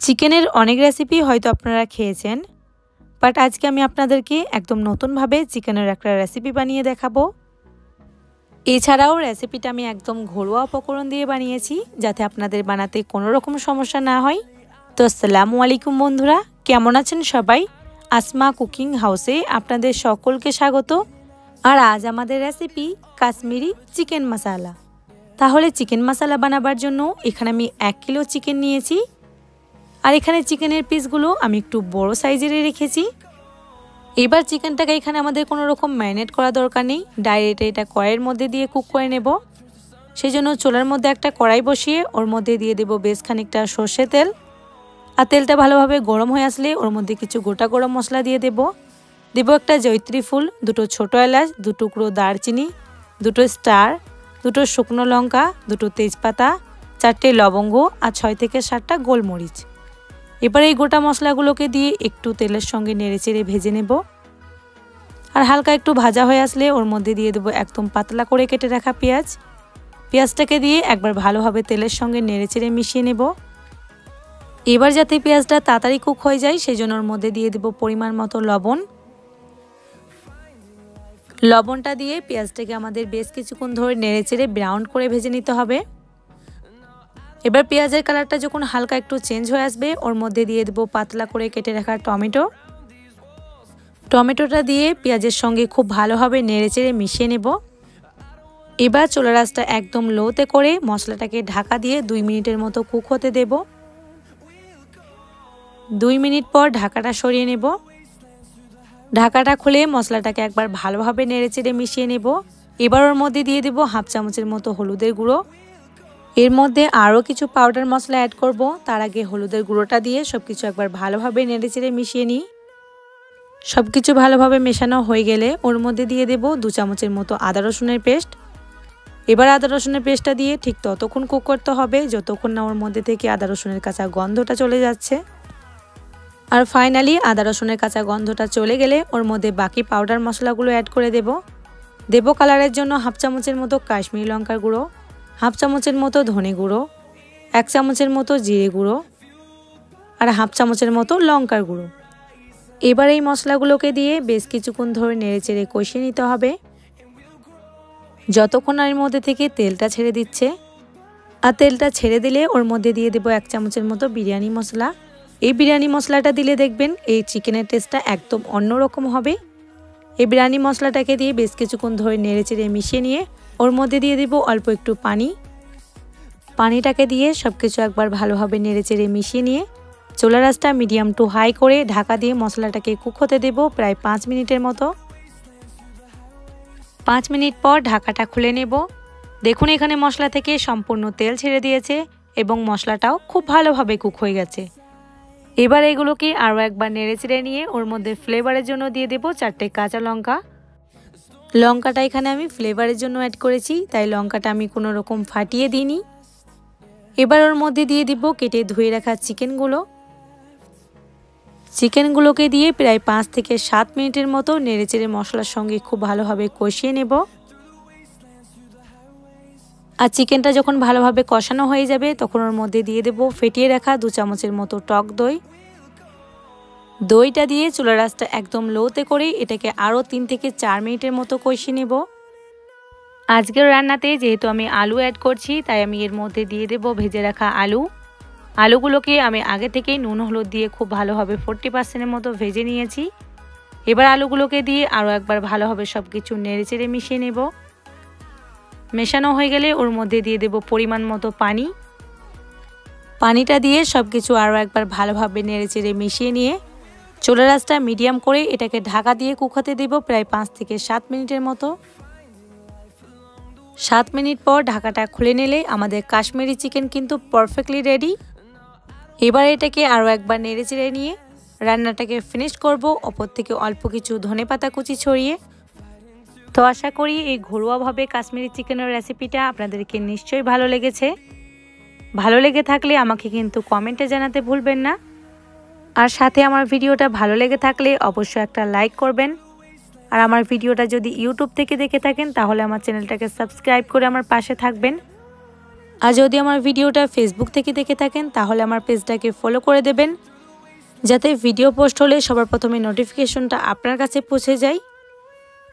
চিকেনের অনেক রেসিপি হয়তো আপনারা খেয়েছেন, বাট আজকে আমি আপনাদেরকে একদম নতুনভাবে চিকেনের একটা রেসিপি বানিয়ে দেখাবো। এছাড়াও রেসিপিটা আমি একদম ঘরোয়া উপকরণ দিয়ে বানিয়েছি, যাতে আপনাদের বানাতে কোনো রকম সমস্যা না হয়। তো আসসালামু আলাইকুম বন্ধুরা, কেমন আছেন সবাই? আসমা কুকিং হাউসে আপনাদের সকলকে স্বাগত। আর আজ আমাদের রেসিপি কাশ্মীরি চিকেন মশলা। তাহলে চিকেন মশলা বানাবার জন্য এখানে আমি 1 কিলো চিকেন নিয়েছি। আর এখানে চিকেনের পিসগুলো আমি একটু বড় সাইজের রেখেছি। এবার চিকেনটাকে এখানে আমাদের কোনো রকম ম্যারিনেট করা দরকার নেই, ডাইরেক্ট এটা কড়াইয়ের মধ্যে দিয়ে কুক করে নেব। সেই জন্য চুলার মধ্যে একটা কড়াই বসিয়ে ওর মধ্যে দিয়ে দেব বেশ খানিকটা সর্ষে তেল। আর তেলটা ভালোভাবে গরম হয়ে আসলে ওর মধ্যে কিছু গোটা গরম মশলা দিয়ে দেব একটা জয়িত্রী ফুল, 2টো ছোটো এলাচ, 2 টুকরো দারচিনি, 2টো স্টার, 2টো শুকনো লঙ্কা, 2টো তেজপাতা, 4টে লবঙ্গ আর 6 থেকে 7টা গোলমরিচ। এবার এই গোটা মশলাগুলোকে দিয়ে একটু তেলের সঙ্গে নেড়েচেড়ে ভেজে নেব। আর হালকা একটু ভাজা হয়ে আসলে ওর মধ্যে দিয়ে দেবো একদম পাতলা করে কেটে রাখা পেঁয়াজটাকে দিয়ে একবার ভালোভাবে তেলের সঙ্গে নেড়েচেড়ে মিশিয়ে নেব। এবার যাতে পেঁয়াজটা তাড়াতাড়ি কুক হয়ে যায় সেই জন্য ওর মধ্যে দিয়ে দেবো পরিমাণ মতো লবণটা দিয়ে পেঁয়াজটাকে আমাদের বেশ কিছুক্ষণ ধরে নেড়েচেড়ে ব্রাউন করে ভেজে নিতে হবে। এবার পেঁয়াজের কালারটা যখন হালকা একটু চেঞ্জ হয়ে আসবে ওর মধ্যে দিয়ে দেবো পাতলা করে কেটে রাখা টমেটোটা দিয়ে পেঁয়াজের সঙ্গে খুব ভালোভাবে নেড়েচেড়ে মিশিয়ে নেব। এবার চুলার আঁচটা একদম লোতে করে মশলাটাকে ঢাকা দিয়ে 2 মিনিটের মতো কুক হতে দেব। 2 মিনিট পর ঢাকাটা সরিয়ে নেব। ঢাকাটা খুলে মশলাটাকে একবার ভালোভাবে নেড়েচেড়ে মিশিয়ে নেব। এবার ওর মধ্যে দিয়ে দেব 1/2 চামচের মতো হলুদের গুঁড়ো। এর মধ্যে আরও কিছু পাউডার মশলা অ্যাড করব। তার আগে হলুদের গুঁড়োটা দিয়ে সবকিছু একবার ভালোভাবে নেড়েচেড়ে মিশিয়ে নিই। সবকিছু ভালোভাবে মেশানো হয়ে গেলে ওর মধ্যে দিয়ে দেব 2 চামচের মতো আদা রসুনের পেস্ট। এবার আদা রসুনের পেস্টটা দিয়ে ঠিক ততক্ষণ কুক করতে হবে যতক্ষণ না ওর মধ্যে থেকে আদা রসুনের কাঁচা গন্ধটা চলে যাচ্ছে। আর ফাইনালি আদা রসুনের কাঁচা গন্ধটা চলে গেলে ওর মধ্যে বাকি পাউডার মশলাগুলো অ্যাড করে দেব কালারের জন্য 1/2 চামচের মতো কাশ্মীরি লঙ্কার গুঁড়ো, 1/2 চামচের মতো ধনে গুঁড়ো, 1 চামচের মতো জিরে গুঁড়ো আর 1/2 চামচের মতো লঙ্কার গুঁড়ো। এবার এই মশলাগুলোকে দিয়ে বেশ কিছুক্ষণ ধরে নেড়েচেড়ে কষিয়ে নিতে হবে যতক্ষণ এর মধ্যে থেকে তেলটা ছেড়ে দিচ্ছে। আর তেলটা ছেড়ে দিলে ওর মধ্যে দিয়ে দেব 1 চামচের মতো বিরিয়ানি মশলা। এই বিরিয়ানি মশলাটা দিলে দেখবেন এই চিকেনের টেস্টটা একদম অন্যরকম হবে। এই বিরিয়ানি মশলাটাকে দিয়ে বেশ কিছুক্ষণ ধরে নেড়েচেড়ে মিশিয়ে নিয়ে ওর মধ্যে দিয়ে দেব অল্প একটু পানিটাকে দিয়ে সবকিছু একবার ভালোভাবে নেড়েচেড়ে মিশিয়ে নিয়ে চুলার আঁচটা মিডিয়াম টু হাই করে ঢাকা দিয়ে মশলাটাকে কুক হতে দেব প্রায় 5 মিনিটের মতো। 5 মিনিট পর ঢাকাটা খুলে নেব। দেখুন এখানে মশলা থেকে সম্পূর্ণ তেল ছেড়ে দিয়েছে এবং মশলাটাও খুব ভালোভাবে কুক হয়ে গেছে। এবার এগুলোকে আরও একবার নেড়েচেড়ে নিয়ে ওর মধ্যে ফ্লেভারের জন্য দিয়ে দেব 4টে কাঁচা লঙ্কাটা এখানে আমি ফ্লেভারের জন্য অ্যাড করেছি, তাই লঙ্কাটা আমি কোনো রকম ফাটিয়ে দিইনি। এবার ওর মধ্যে দিয়ে দিব কেটে ধুয়ে রাখা চিকেনগুলোকে দিয়ে প্রায় 5 থেকে 7 মিনিটের মতো নেড়েচেড়ে মশলার সঙ্গে খুব ভালোভাবে কষিয়ে নেব। আর চিকেনটা যখন ভালোভাবে কষানো হয়ে যাবে তখন ওর মধ্যে দিয়ে দেব ফেটিয়ে রাখা 2 চামচের মতো টক দইটা দিয়ে চুলার আঁচটা একদম লোতে করে এটাকে আরও 3 থেকে 4 মিনিটের মতো কষিয়ে নেব। আজকের রান্নাতে যেহেতু আমি আলু অ্যাড করছি তাই আমি এর মধ্যে দিয়ে দেব ভেজে রাখা আলুগুলোকে আমি আগে থেকেই নুন হলুদ দিয়ে খুব ভালোভাবে 40%-এর মতো ভেজে নিয়েছি। এবার আলুগুলোকে দিয়ে আরও একবার ভালোভাবে সব কিছু নেড়েচেড়ে মিশিয়ে নেব। মেশানো হয়ে গেলে ওর মধ্যে দিয়ে দেব পরিমাণ মতো পানিটা দিয়ে সব কিছু আরও একবার ভালোভাবে নেড়েচেড়ে মিশিয়ে নিয়ে চুলার আঁচটা মিডিয়াম করে এটাকে ঢাকা দিয়ে কুক হতে দেব প্রায় 5 থেকে 7 মিনিটের মতো। 7 মিনিট পর ঢাকাটা খুলে নিলে আমাদের কাশ্মীরি চিকেন কিন্তু পারফেক্টলি রেডি। এবার এটাকে আরও একবার নেড়েচেড়ে নিয়ে রান্নাটাকে ফিনিশ করব, ওপর থেকে অল্প কিছু ধনেপাতা কুচি ছড়িয়ে। তো আশা করি এই ঘরোয়াভাবে কাশ্মীরি চিকেনের রেসিপিটা আপনাদেরকে নিশ্চয়ই ভালো লেগেছে। ভালো লেগে থাকলে আমাকে কিন্তু কমেন্টে জানাতে ভুলবেন না। আর সাথে আমার ভিডিওটা ভালো লেগে থাকলে অবশ্যই একটা লাইক করবেন। আর আমার ভিডিওটা যদি ইউটিউব থেকে দেখে থাকেন তাহলে আমার চ্যানেলটাকে সাবস্ক্রাইব করে আমার পাশে থাকবেন। আর যদি আমার ভিডিওটা ফেসবুক থেকে দেখে থাকেন তাহলে আমার পেজটাকে ফলো করে দেবেন, যাতে ভিডিও পোস্ট হলে সবার প্রথমে নোটিফিকেশনটা আপনার কাছে পৌঁছে যায়।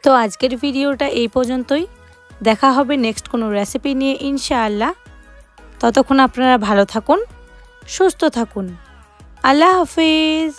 তো আজকের ভিডিওটা এই পর্যন্তই, দেখা হবে নেক্সট কোনো রেসিপি নিয়ে ইনশাআল্লাহ। ততক্ষণ আপনারা ভালো থাকুন, সুস্থ থাকুন। আল্লাহ হাফিজ।